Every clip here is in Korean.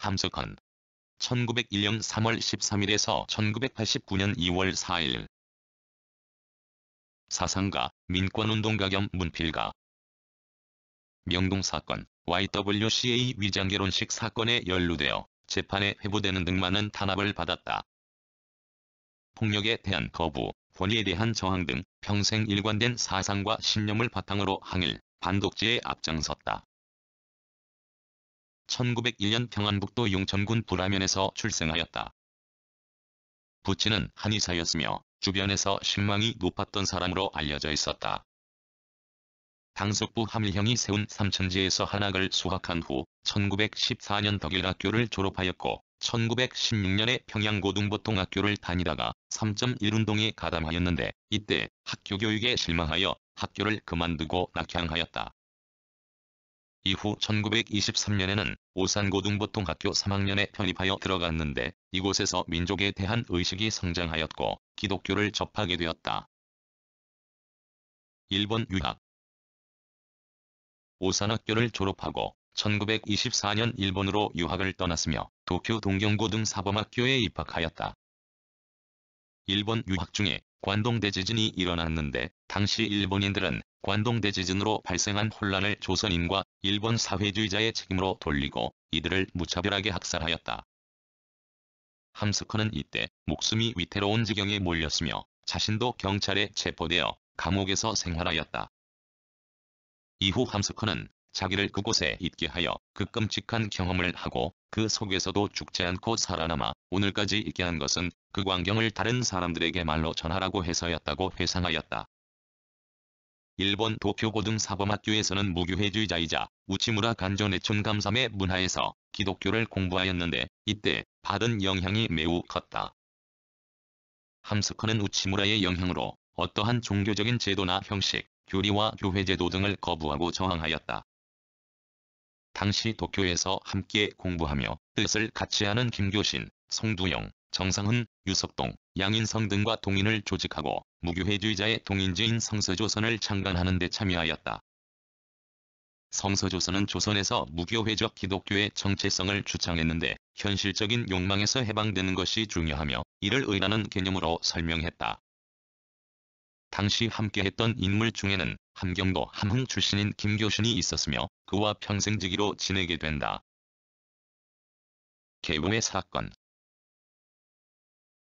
함석헌 1901년 3월 13일에서 1989년 2월 4일 사상가, 민권운동가 겸 문필가. 명동사건, YWCA 위장결혼식 사건에 연루되어 재판에 회부되는 등 많은 탄압을 받았다. 폭력에 대한 거부, 권위에 대한 저항 등 평생 일관된 사상과 신념을 바탕으로 항일, 반독재에 앞장섰다. 1901년 평안북도 용천군 불화면에서 출생하였다. 부친은 한의사였으며 주변에서 신망이 높았던 사람으로 알려져 있었다. 당숙부 함일형이 세운 삼천지에서 한학을 수학한 후 1914년 덕일학교를 졸업하였고 1916년에 평양고등보통학교를 다니다가 3.1운동에 가담하였는데 이때 학교 교육에 실망하여 학교를 그만두고 낙향하였다. 이후 1923년에는 오산고등보통학교 3학년에 편입하여 들어갔는데 이곳에서 민족에 대한 의식이 성장하였고 기독교를 접하게 되었다. 일본 유학. 오산학교를 졸업하고 1924년 일본으로 유학을 떠났으며 도쿄 동경고등사범학교에 입학하였다. 일본 유학 중에 관동대지진이 일어났는데 당시 일본인들은 관동대지진으로 발생한 혼란을 조선인과 일본 사회주의자의 책임으로 돌리고 이들을 무차별하게 학살하였다. 함석헌은 이때 목숨이 위태로운 지경에 몰렸으며 자신도 경찰에 체포되어 감옥에서 생활하였다. 이후 함석헌은 자기를 그곳에 있게 하여 그 끔찍한 경험을 하고 그 속에서도 죽지 않고 살아남아 오늘까지 있게 한 것은 그 광경을 다른 사람들에게 말로 전하라고 해서였다고 회상하였다. 일본 도쿄고등사범학교에서는 무교회주의자이자 우치무라 간조네촌 감삼의 문화에서 기독교를 공부하였는데 이때 받은 영향이 매우 컸다. 함석헌은 우치무라의 영향으로 어떠한 종교적인 제도나 형식, 교리와 교회제도 등을 거부하고 저항하였다. 당시 도쿄에서 함께 공부하며 뜻을 같이 하는 김교신, 송두영, 정상훈, 유석동, 양인성 등과 동인을 조직하고 무교회주의자의 동인지인 성서조선을 창간하는 데 참여하였다. 성서조선은 조선에서 무교회적 기독교의 정체성을 주창했는데 현실적인 욕망에서 해방되는 것이 중요하며 이를 의라는 개념으로 설명했다. 당시 함께했던 인물 중에는 함경도 함흥 출신인 김교신이 있었으며 그와 평생지기로 지내게 된다. 계우의 사건.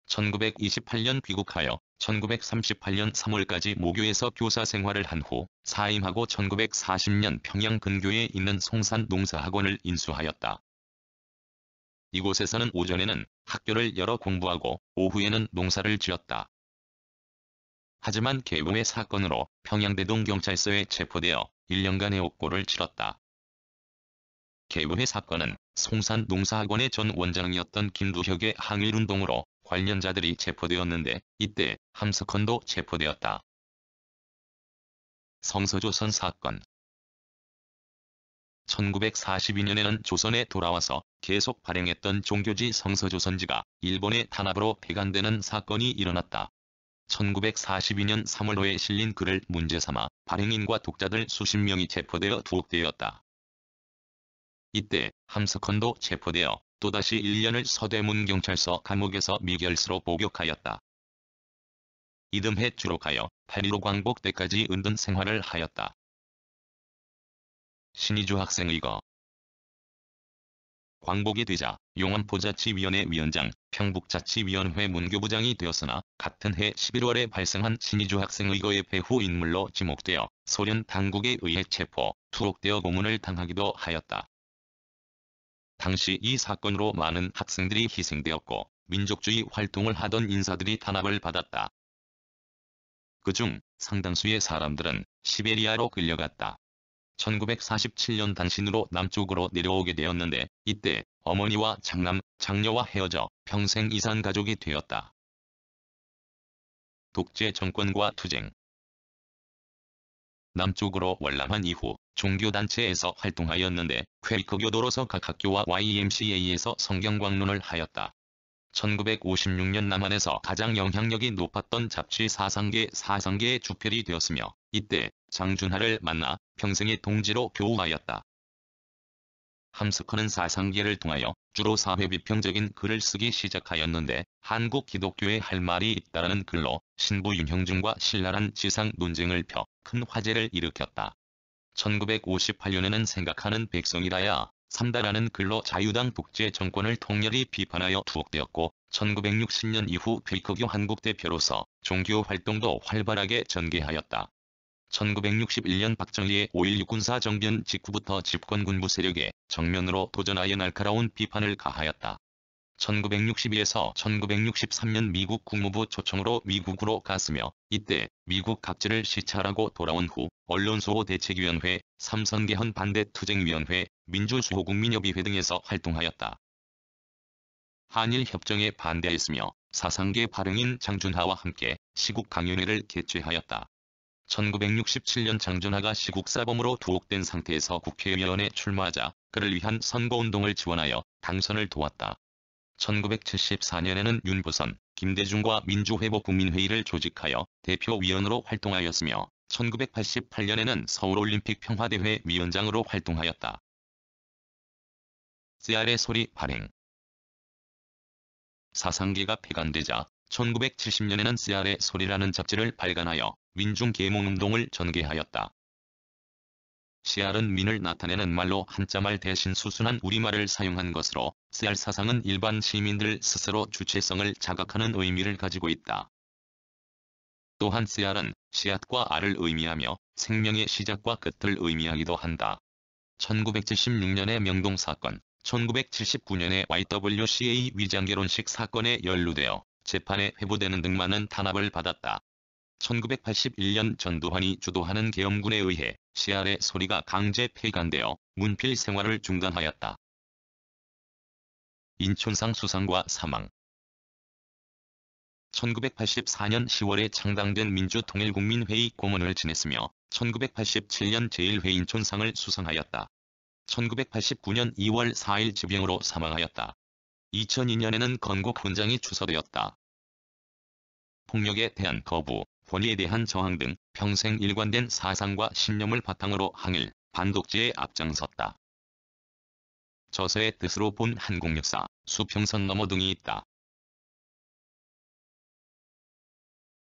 1928년 귀국하여 1938년 3월까지 모교에서 교사 생활을 한 후 사임하고 1940년 평양 근교에 있는 송산농사학원을 인수하였다. 이곳에서는 오전에는 학교를 열어 공부하고 오후에는 농사를 지었다. 하지만 계우의 사건으로 평양대동경찰서에 체포되어 1년간의 옥고를 치렀다. 계우의 사건은 송산농사학원의 전 원장이었던 김두혁의 항일운동으로 관련자들이 체포되었는데 이때 함석헌도 체포되었다. 성서조선 사건. 1942년에는 조선에 돌아와서 계속 발행했던 종교지 성서조선지가 일본의 탄압으로 폐간되는 사건이 일어났다. 1942년 3월호에 실린 글을 문제삼아 발행인과 독자들 수십 명이 체포되어 투옥되었다. 이때 함석헌도 체포되어 또다시 1년을 서대문경찰서 감옥에서 미결수로 복역하였다. 이듬해 졸업하여 8.15 광복 때까지 은둔 생활을 하였다. 신의주 학생의거. 광복이 되자 용암포자치위원회 위원장, 평북자치위원회 문교부장이 되었으나 같은 해 11월에 발생한 신의주 학생의거의 배후 인물로 지목되어 소련 당국에 의해 체포, 투옥되어 고문을 당하기도 하였다. 당시 이 사건으로 많은 학생들이 희생되었고 민족주의 활동을 하던 인사들이 탄압을 받았다. 그중 상당수의 사람들은 시베리아로 끌려갔다. 1947년 단신으로 남쪽으로 내려오게 되었는데 이때 어머니와 장남, 장녀와 헤어져 평생 이산 가족이 되었다. 독재 정권과 투쟁. 남쪽으로 월남한 이후 종교단체에서 활동하였는데 퀘이커교도로서 각 학교와 YMCA에서 성경광론을 하였다. 1956년 남한에서 가장 영향력이 높았던 잡지 사상계의 주필이 되었으며 이때 장준하를 만나 평생의 동지로 교우하였다. 함스커는 사상계를 통하여 주로 사회 비평적인 글을 쓰기 시작하였는데 한국 기독교에 할 말이 있다라는 글로 신부 윤형중과 신랄한 지상 논쟁을 펴 큰 화제를 일으켰다. 1958년에는 생각하는 백성이라야 삼다라는 글로 자유당 독재 정권을 통렬히 비판하여 투옥되었고 1960년 이후 베이커교 한국 대표로서 종교 활동도 활발하게 전개하였다. 1961년 박정희의 5.16 군사정변 직후부터 집권 군부 세력에 정면으로 도전하여 날카로운 비판을 가하였다. 1962에서 1963년 미국 국무부 초청으로 미국으로 갔으며 이때 미국 각지를 시찰하고 돌아온 후 언론수호대책위원회, 삼선개헌 반대투쟁위원회, 민주수호국민협의회 등에서 활동하였다. 한일협정에 반대했으며 사상계 발행인 장준하와 함께 시국강연회를 개최하였다. 1967년 장준하가 시국사범으로 투옥된 상태에서 국회의원에 출마하자 그를 위한 선거운동을 지원하여 당선을 도왔다. 1974년에는 윤보선, 김대중과 민주회복국민회의를 조직하여 대표위원으로 활동하였으며 1988년에는 서울올림픽 평화대회 위원장으로 활동하였다. 씨알의 소리 발행. 사상계가 폐간되자 1970년에는 씨알의 소리라는 잡지를 발간하여 민중계몽운동을 전개하였다. 씨알은 민을 나타내는 말로 한자말 대신 수순한 우리말을 사용한 것으로 씨알 사상은 일반 시민들 스스로 주체성을 자각하는 의미를 가지고 있다. 또한 씨알은 씨앗과 알을 의미하며 생명의 시작과 끝을 의미하기도 한다. 1976년의 명동사건, 1979년의 YWCA 위장결혼식 사건에 연루되어 재판에 회부되는 등 많은 탄압을 받았다. 1981년 전두환이 주도하는 계엄군에 의해 씨알의 소리가 강제 폐간되어 문필 생활을 중단하였다. 인촌상 수상과 사망. 1984년 10월에 창당된 민주통일국민회의 고문을 지냈으며 1987년 제1회 인촌상을 수상하였다. 1989년 2월 4일 지병으로 사망하였다. 2002년에는 건국훈장이 추서되었다. 폭력에 대한 거부, 권위에 대한 저항 등 평생 일관된 사상과 신념을 바탕으로 항일, 반독재에 앞장섰다. 저서의 뜻으로 본 한국 역사, 수평선 너머 등이 있다.